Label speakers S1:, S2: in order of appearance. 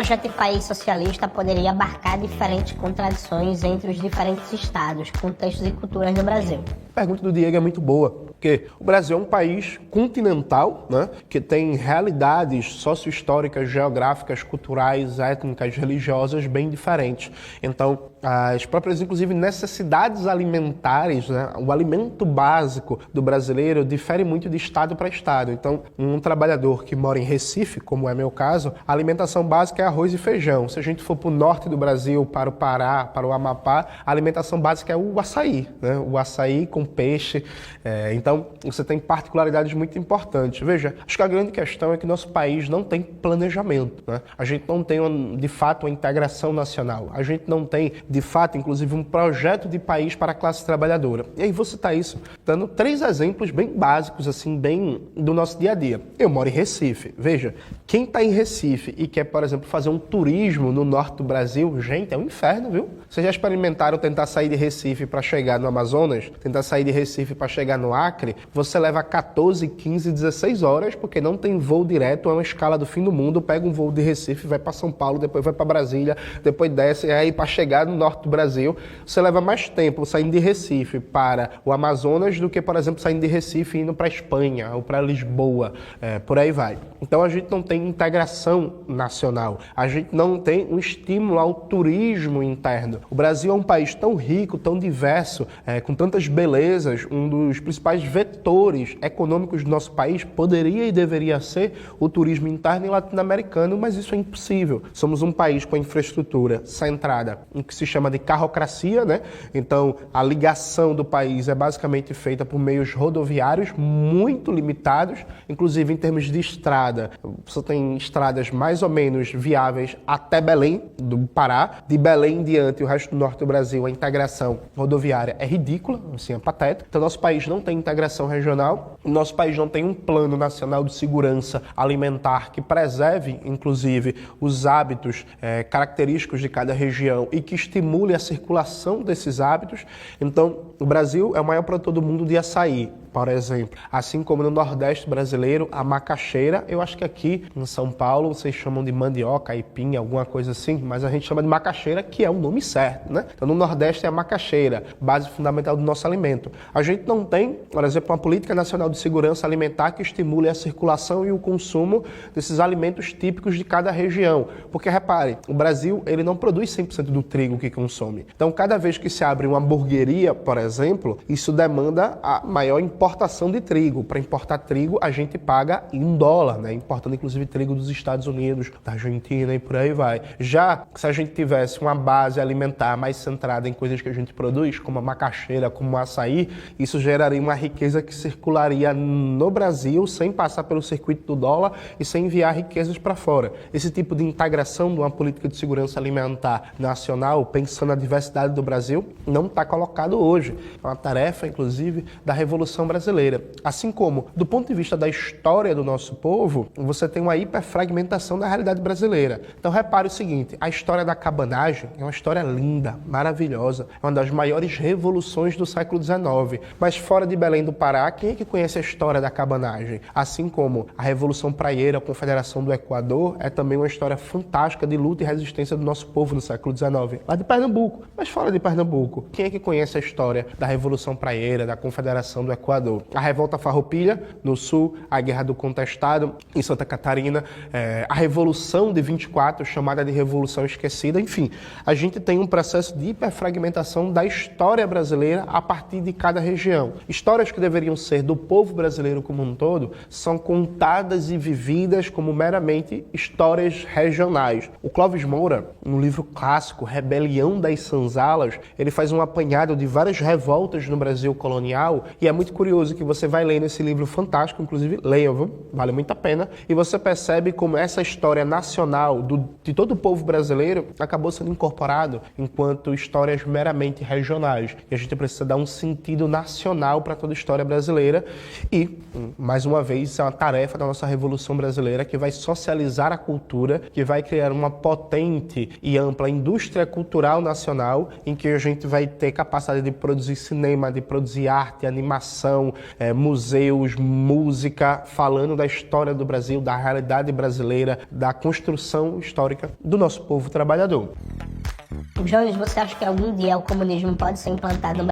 S1: projeto de país socialista poderia abarcar diferentes contradições entre os diferentes estados, contextos e culturas do Brasil?
S2: A pergunta do Diego é muito boa, porque o Brasil é um país continental, né, que tem realidades socio-históricas, geográficas, culturais, étnicas, religiosas bem diferentes. Então, as próprias, inclusive, necessidades alimentares, né, o alimento básico do brasileiro difere muito de estado para estado. Então, um trabalhador que mora em Recife, como é meu caso, a alimentação básica é arroz e feijão. Se a gente for para o norte do Brasil, para o Pará, para o Amapá, a alimentação básica é o açaí, né, o açaí com peixe. Então, você tem particularidades muito importantes. Veja, acho que a grande questão é que nosso país não tem planejamento, né? A gente não tem, de fato, uma integração nacional. A gente não tem, de fato, inclusive, um projeto de país para a classe trabalhadora. E aí vou citar isso dando 3 exemplos bem básicos, assim, bem do nosso dia a dia. Eu moro em Recife. Veja, quem está em Recife e quer, por exemplo, fazer um turismo no norte do Brasil, gente, é um inferno, viu? Vocês já experimentaram tentar sair de Recife para chegar no Amazonas? Tentar sair de Recife para chegar no Acre? Você leva 14, 15, 16 horas, porque não tem voo direto, é uma escala do fim do mundo. Pega um voo de Recife, vai para São Paulo, depois vai para Brasília, depois desce, e aí para chegar no norte do Brasil, você leva mais tempo saindo de Recife para o Amazonas do que, por exemplo, saindo de Recife e indo para Espanha ou para Lisboa, por aí vai. Então a gente não tem integração nacional, a gente não tem um estímulo ao turismo interno. O Brasil é um país tão rico, tão diverso, com tantas belezas, um dos principais vetores econômicos do nosso país poderia e deveria ser o turismo interno e latino-americano, mas isso é impossível. Somos um país com a infraestrutura centrada em que se chama de carrocracia, né? Então, a ligação do país é basicamente feita por meios rodoviários muito limitados, inclusive em termos de estrada. Você tem estradas mais ou menos viáveis até Belém, do Pará. De Belém em diante, o resto do norte do Brasil, a integração rodoviária é ridícula, assim, é patética. Então, nosso país não tem integração regional, nosso país não tem um plano nacional de segurança alimentar que preserve, inclusive, os hábitos característicos de cada região e que estimule a circulação desses hábitos. Então, o Brasil é o maior produtor do mundo de açaí, por exemplo. Assim como no Nordeste brasileiro, a macaxeira, eu acho que aqui em São Paulo vocês chamam de mandioca, aipim, alguma coisa assim, mas a gente chama de macaxeira, que é o nome certo, né? Então no Nordeste é a macaxeira, base fundamental do nosso alimento. A gente não tem, por exemplo, uma política nacional de segurança alimentar que estimule a circulação e o consumo desses alimentos típicos de cada região. Porque repare, o Brasil ele não produz 100% do trigo que consome. Então cada vez que se abre uma hamburgueria, por exemplo, isso demanda a maior importação de trigo. Para importar trigo, a gente paga em dólar, né? Importando inclusive trigo dos Estados Unidos, da Argentina e por aí vai. Já se a gente tivesse uma base alimentar mais centrada em coisas que a gente produz, como a macaxeira, como o açaí, isso geraria uma riqueza que circularia no Brasil sem passar pelo circuito do dólar e sem enviar riquezas para fora. Esse tipo de integração de uma política de segurança alimentar nacional, pensando na diversidade do Brasil, não está colocado hoje. É uma tarefa, inclusive, da Revolução Brasileira. Assim como, do ponto de vista da história do nosso povo, você tem uma hiperfragmentação da realidade brasileira. Então repare o seguinte, a história da cabanagem é uma história linda, maravilhosa, é uma das maiores revoluções do século XIX. Mas fora de Belém do Pará, quem é que conhece a história da cabanagem? Assim como a Revolução Praieira, a Confederação do Equador, é também uma história fantástica de luta e resistência do nosso povo no século XIX. Lá de Pernambuco, mas fora de Pernambuco, quem é que conhece a história da Revolução Praieira, da Confederação do Equador? A Revolta Farroupilha, no Sul, a Guerra do Contestado, em Santa Catarina, a Revolução de 24, chamada de Revolução Esquecida, enfim, a gente tem um processo de hiperfragmentação da história brasileira a partir de cada região. Histórias que deveriam ser do povo brasileiro como um todo, são contadas e vividas como meramente histórias regionais. O Clóvis Moura, no livro clássico Rebelião das Sanzalas, ele faz um apanhado de várias revoltas no Brasil colonial, e é muito curioso que você vai ler nesse livro fantástico, inclusive leiam, viu? Vale muito a pena, e você percebe como essa história nacional de todo o povo brasileiro acabou sendo incorporado enquanto histórias meramente regionais. E a gente precisa dar um sentido nacional para toda a história brasileira e, mais uma vez, é uma tarefa da nossa Revolução Brasileira que vai socializar a cultura, que vai criar uma potente e ampla indústria cultural nacional em que a gente vai ter capacidade de produzir cinema, de produzir arte, animação, são museus, música, falando da história do Brasil, da realidade brasileira, da construção histórica do nosso povo trabalhador.
S1: Jones, você acha que algum dia o comunismo pode ser implantado no